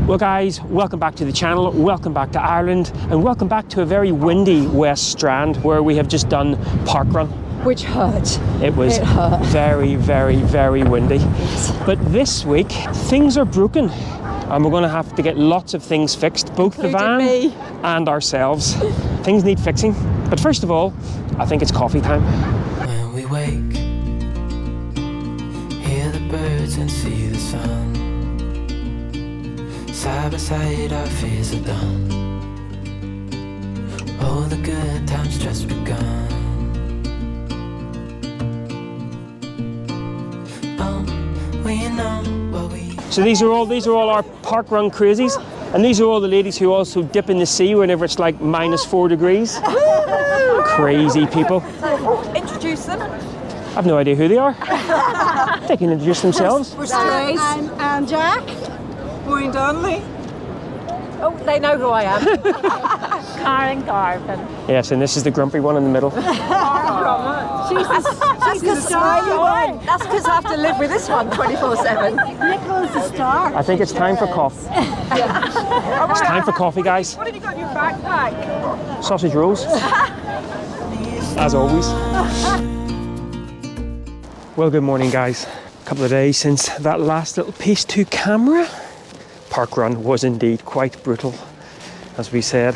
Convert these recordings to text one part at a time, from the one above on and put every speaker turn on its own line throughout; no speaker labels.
Well guys, welcome back to the channel, welcome back to Ireland, and welcome back to a very windy West Strand where we have just done parkrun.
Which hurt.
It was very, very, very windy.
Yes.
But this week, things are broken and we're going to have to get lots of things fixed, both the van and ourselves. Things need fixing. But first of all, I think it's coffee time.
When we wake, hear the birds and see the sun. Side by side, our fears are done. All the good times just begun.
So these are all our parkrun crazies, and these are all the ladies who also dip in the sea whenever it's like -4 degrees. Crazy people.
Introduce them.
I've no idea who they are. They can introduce themselves.
We're Strays.
I'm Jack.
Maureen Donnelly. Oh, they know who I am.
Karen Garvin.
Yes, and this is the grumpy one in the middle.
She's the smiley one. That's because I have to live with this one 24/7.
Nicola's a star.
I think it's time for coffee. It's time for coffee, guys.
What have you got in your backpack?
Sausage rolls, as always. Well, good morning, guys. A couple of days since that last little piece to camera. Parkrun was indeed quite brutal, as we said.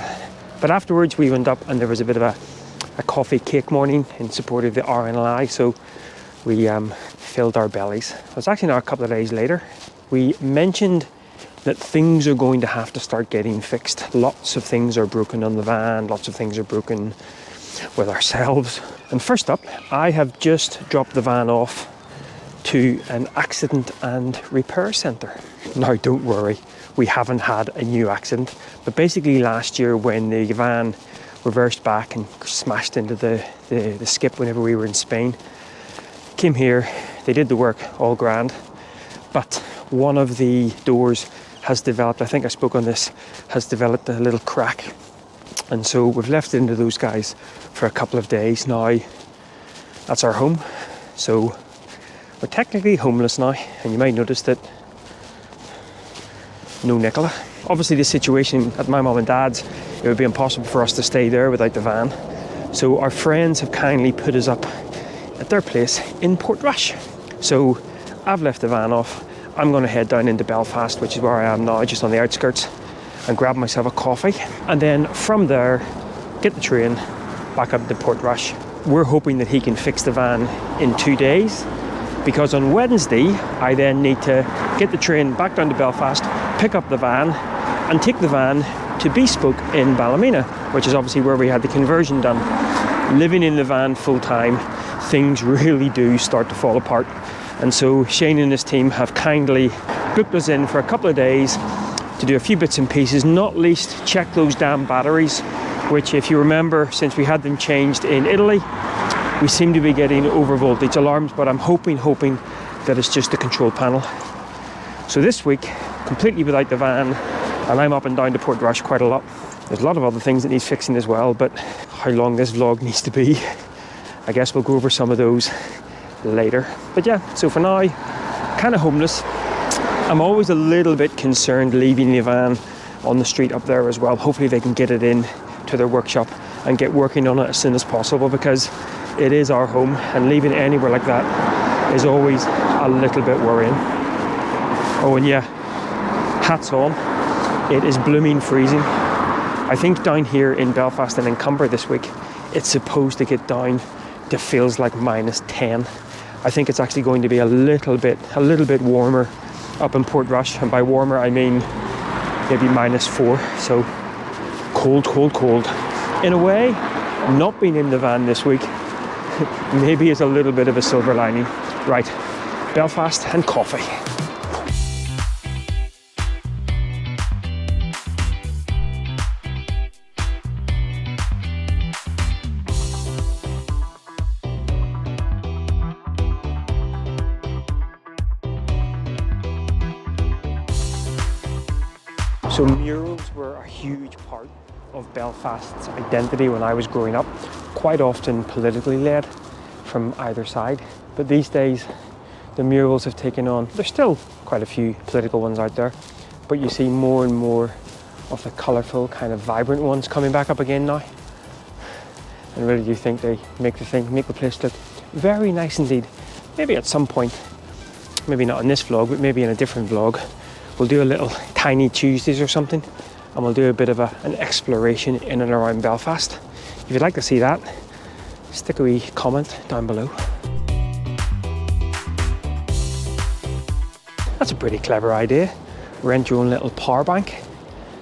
But afterwards we went up and there was a bit of a coffee cake morning in support of the RNLI, so we filled our bellies. It was actually now a couple of days later. We mentioned that things are going to have to start getting fixed. Lots of things are broken on the van, lots of things are broken with ourselves. And first up, I have just dropped the van off to an accident and repair centre. Now don't worry, we haven't had a new accident, but basically last year when the van reversed back and smashed into the skip whenever we were in Spain, came here, they did the work, all grand, but one of the doors has developed, I think I spoke on this, has developed a little crack, and so we've left it into those guys for a couple of days now. That's our home, so we're technically homeless now, and you might notice that no Nicola. Obviously the situation at my mum and dad's, it would be impossible for us to stay there without the van. So our friends have kindly put us up at their place in Portrush. So I've left the van off. I'm going to head down into Belfast, which is where I am now, just on the outskirts, and grab myself a coffee. And then from there, get the train back up to Portrush. We're hoping that he can fix the van in 2 days, because on Wednesday I then need to get the train back down to Belfast, pick up the van and take the van to Bespoke in Ballymena, which is obviously where we had the conversion done. Living in the van full time, things really do start to fall apart, and so Shane and his team have kindly booked us in for a couple of days to do a few bits and pieces, not least check those damn batteries, which, if you remember, since we had them changed in Italy, we seem to be getting over voltage alarms, but I'm hoping that it's just the control panel. So this week, completely without the van, and I'm up and down to Portrush quite a lot. There's a lot of other things that need fixing as well, but how long this vlog needs to be, I guess we'll go over some of those later. But yeah, so for now, kind of homeless. I'm always a little bit concerned leaving the van on the street up there as well. Hopefully they can get it in to their workshop and get working on it as soon as possible, because it is our home, and leaving it anywhere like that is always a little bit worrying. Oh, and yeah, hats on. It is blooming freezing. I think down here in Belfast and in Cumber this week, it's supposed to get down to feels like -10. I think it's actually going to be a little bit warmer up in Portrush, and by warmer I mean maybe -4. So cold, cold, cold. In a way, not being in the van this week maybe is a little bit of a silver lining. Right, Belfast and coffee. So murals were a huge part of Belfast's identity when I was growing up, quite often politically led from either side. But these days the murals have taken on, there's still quite a few political ones out there, but you see more and more of the colourful, kind of vibrant ones coming back up again now. And really do think they make the place look very nice indeed. Maybe at some point, maybe not in this vlog, but maybe in a different vlog, we'll do a little Tiny Tuesdays or something, and we'll do a bit of an exploration in and around Belfast. If you'd like to see that, stick a wee comment down below. That's a pretty clever idea. Rent your own little power bank,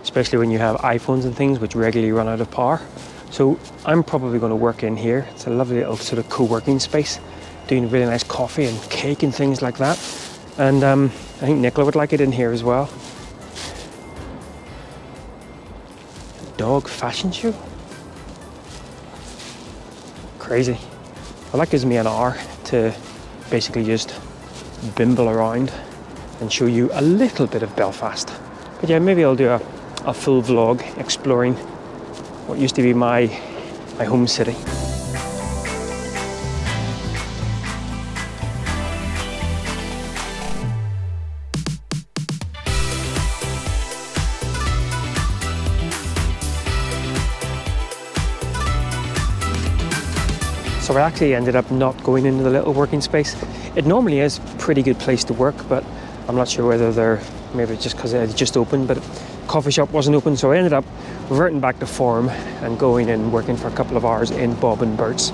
especially when you have iPhones and things which regularly run out of power. So I'm probably going to work in here. It's a lovely little sort of co-working space, doing really nice coffee and cake and things like that. And I think Nicola would like it in here as well. Dog fashion show? Crazy. Well, that gives me an hour to basically just bimble around and show you a little bit of Belfast. But yeah, maybe I'll do a full vlog exploring what used to be my home city. So I actually ended up not going into the little working space. It normally is a pretty good place to work, but I'm not sure whether they're, maybe just because it had just opened, but coffee shop wasn't open, so I ended up reverting back to form and going and working for a couple of hours in Bob and Bert's.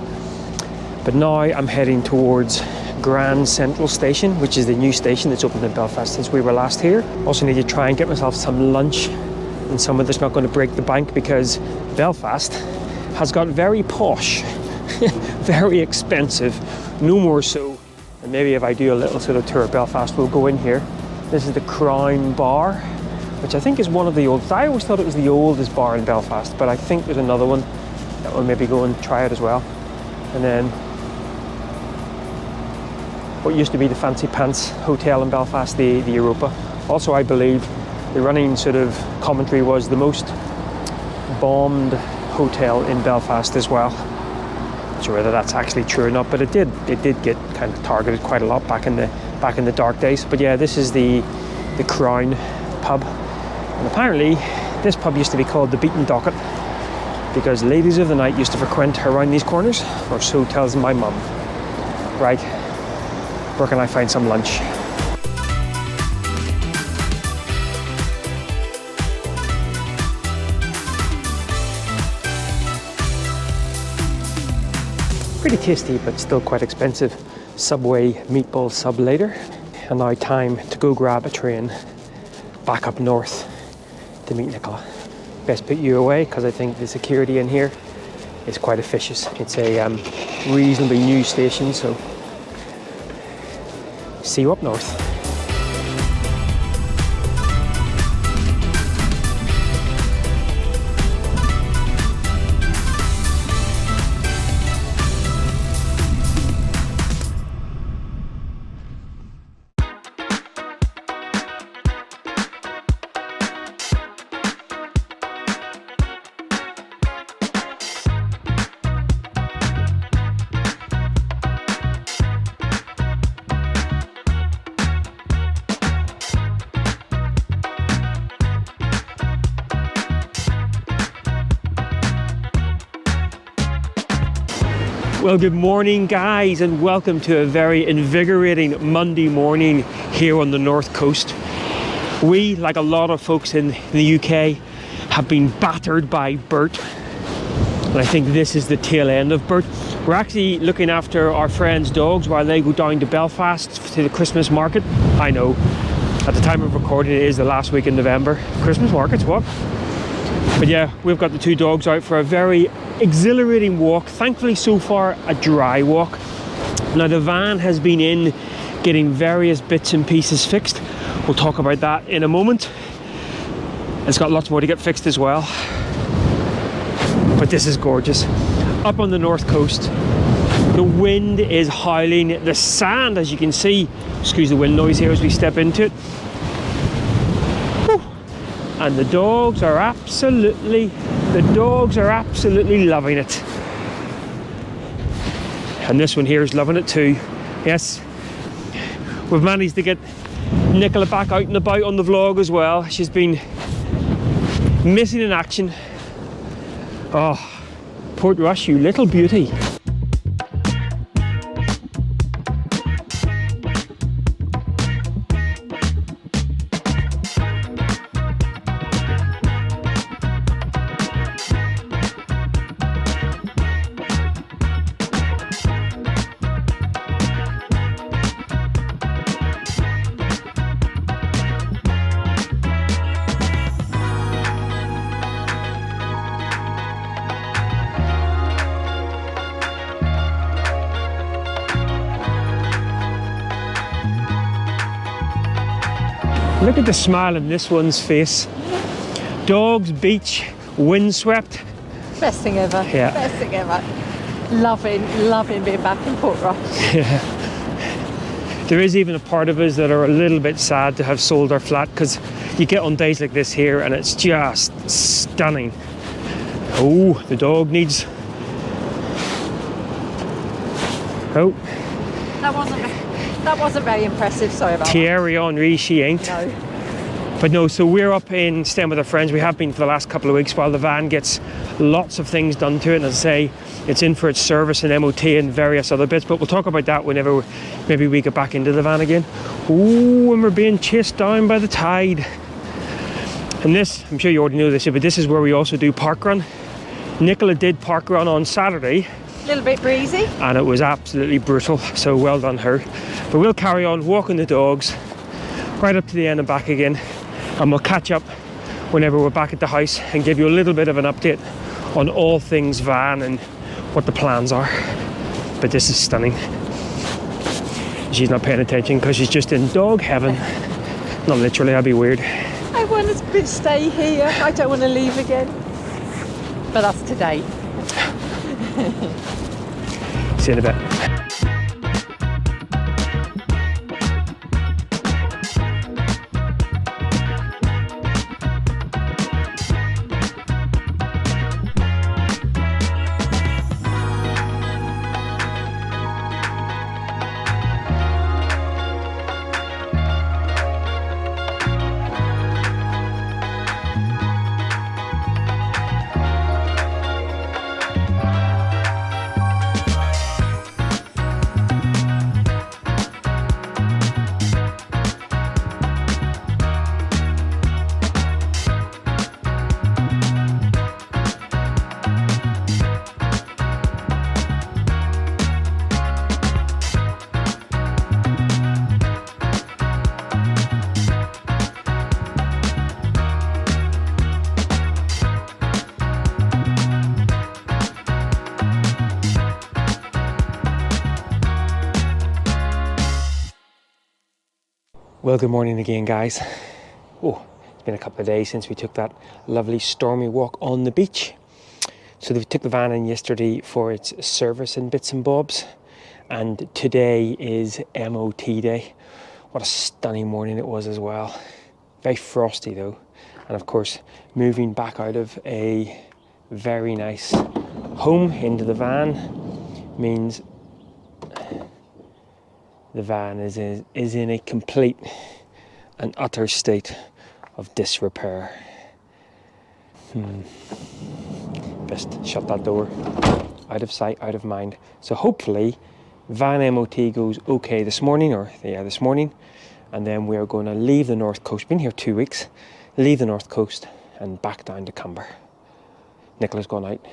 But now I'm heading towards Grand Central Station, which is the new station that's opened in Belfast since we were last here. Also need to try and get myself some lunch and somewhere that's not going to break the bank, because Belfast has got very posh, very expensive, no more so. And maybe if I do a little sort of tour of Belfast, we'll go in here. This is the Crown Bar, which I think is one of the oldest. I always thought it was the oldest bar in Belfast, but I think there's another one that we'll maybe go and try it as well. And then what used to be the Fancy Pants Hotel in Belfast, the Europa. Also, I believe the running sort of commentary was the most bombed hotel in Belfast as well. Not sure whether that's actually true or not, but it did get kind of targeted quite a lot back in the dark days. But yeah, this is the Crown pub, and apparently this pub used to be called the Beaten Docket because ladies of the night used to frequent around these corners, or so tells my mum. Right, where can I find some lunch? Pretty tasty, but still quite expensive. Subway meatball sub later. And now time to go grab a train back up north to meet Nicola. Best put you away, because I think the security in here is quite officious. It's a reasonably new station, so see you up north. Well, good morning guys, and welcome to a very invigorating Monday morning here on the North Coast. We, like a lot of folks in the UK, have been battered by Bert, and I think this is the tail end of Bert. We're actually looking after our friends' dogs while they go down to Belfast to the Christmas market. I know, at the time of recording it is the last week in November. Christmas markets, what? But yeah, we've got the two dogs out for a very exhilarating walk. Thankfully so far a dry walk. Now the van has been in getting various bits and pieces fixed. We'll talk about that in a moment. It's got lots more to get fixed as well. But this is gorgeous. Up on the North Coast, the wind is howling. The sand, as you can see, excuse the wind noise here as we step into it. Whew. And the dogs are absolutely loving it. And this one here is loving it too. Yes, we've managed to get Nicola back out and about on the vlog as well. She's been missing in action. Oh, Portrush, you little beauty. Look at the smile on this one's face. Dogs, beach, windswept.
Best thing ever.
Yeah.
Best thing ever. Loving being back in Portrush.
There is even a part of us that are a little bit sad to have sold our flat, because you get on days like this here and it's just stunning. Oh, the dog needs... Oh.
That wasn't very impressive, sorry about that.
Thierry Henry, she ain't.
No.
But no, so we're up in staying with our friends. We have been for the last couple of weeks while the van gets lots of things done to it. And as I say, it's in for its service and MOT and various other bits. But we'll talk about that whenever maybe we get back into the van again. Ooh, and we're being chased down by the tide. And this, I'm sure you already know this, but this is where we also do park run. Nicola did park run on Saturday.
A little bit breezy.
And it was absolutely brutal, so well done her. But we'll carry on walking the dogs right up to the end and back again, and we'll catch up whenever we're back at the house and give you a little bit of an update on all things van and what the plans are. But this is stunning. She's not paying attention because she's just in dog heaven. Not literally, that'd be weird.
I want to stay here. I don't want to leave again. But that's today.
See you in a bit. Well, good morning again, guys. Oh, it's been a couple of days since we took that lovely stormy walk on the beach. So we took the van in yesterday for its service and bits and bobs, and today is MOT day. What a stunning morning it was as well. Very frosty though, and of course moving back out of a very nice home into the van means the van is in a complete and utter state of disrepair. Best shut that door. Out of sight, out of mind. So hopefully van MOT goes okay this morning, and then we are going to leave the north coast. Been here 2 weeks. Leave the north coast and back down to Cumber. Nicola's gone out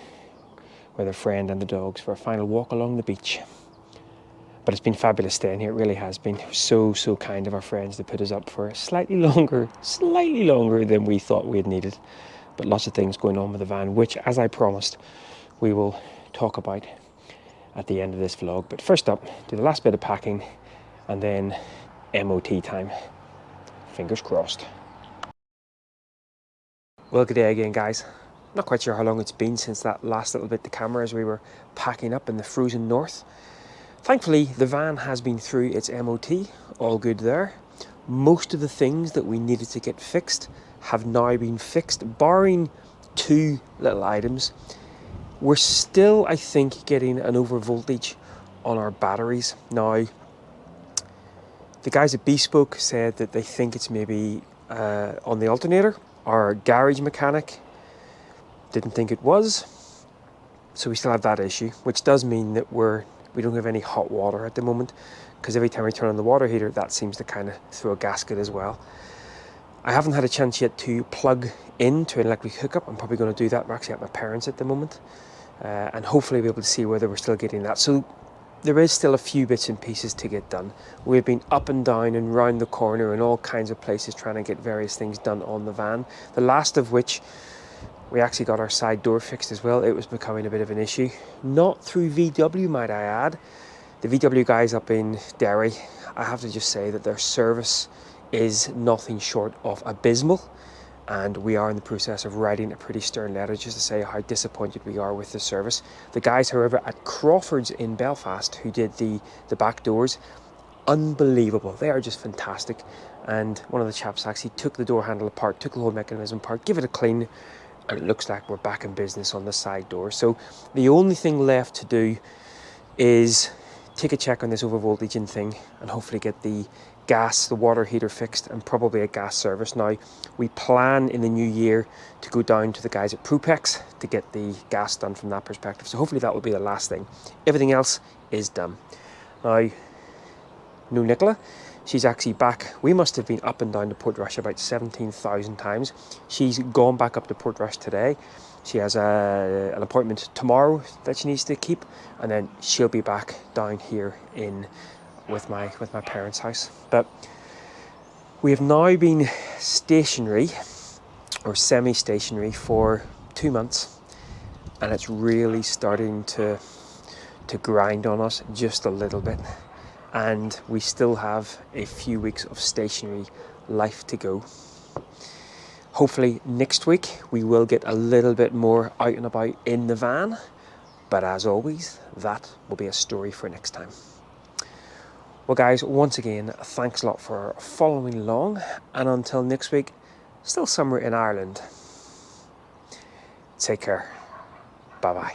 with her friend and the dogs for a final walk along the beach. But it's been fabulous staying here, it really has been. So kind of our friends to put us up for slightly longer than we thought we had needed. But lots of things going on with the van, which, as I promised, we will talk about at the end of this vlog. But first up, do the last bit of packing, and then MOT time. Fingers crossed. Well, good day again, guys. Not quite sure how long it's been since that last little bit to camera as we were packing up in the frozen north. Thankfully, the van has been through its MOT, all good there. Most of the things that we needed to get fixed have now been fixed, barring 2 little items. We're still, I think, getting an over voltage on our batteries. Now, The guys at Bespoke said that they think it's maybe on the alternator. Our garage mechanic didn't think it was. So we still have that issue, which does mean that we don't have any hot water at the moment, because every time we turn on the water heater, that seems to kind of throw a gasket as well. I haven't had a chance yet to plug into an electric hookup. I'm probably going to do that. We're actually at my parents' at the moment, and hopefully be able to see whether we're still getting that. So there is still a few bits and pieces to get done. We've been up and down and round the corner and all kinds of places trying to get various things done on the van. The last of which, we actually got our side door fixed as well. It was becoming a bit of an issue. Not through VW, might I add. The VW guys up in Derry, I have to just say that their service is nothing short of abysmal. And we are in the process of writing a pretty stern letter just to say how disappointed we are with the service. The guys, however, at Crawford's in Belfast, who did the back doors, unbelievable. They are just fantastic. And one of the chaps actually took the door handle apart, took the whole mechanism apart, give it a clean, and it looks like we're back in business on the side door. So the only thing left to do is take a check on this overvoltaging thing and hopefully get the water heater fixed, and probably a gas service. Now, we plan in the new year to go down to the guys at Propex to get the gas done from that perspective. So hopefully that will be the last thing. Everything else is done. Now, no Nicola. She's actually back. We must have been up and down to Portrush about 17,000 times. She's gone back up to Portrush today. She has an appointment tomorrow that she needs to keep, and then she'll be back down here with my parents' house. But we have now been stationary or semi-stationary for 2 months, and it's really starting to grind on us just a little bit. And we still have a few weeks of stationary life to go. Hopefully next week we will get a little bit more out and about in the van, but as always, that will be a story for next time. Well guys, once again, thanks a lot for following along, and until next week, still somewhere in Ireland, take care, bye bye.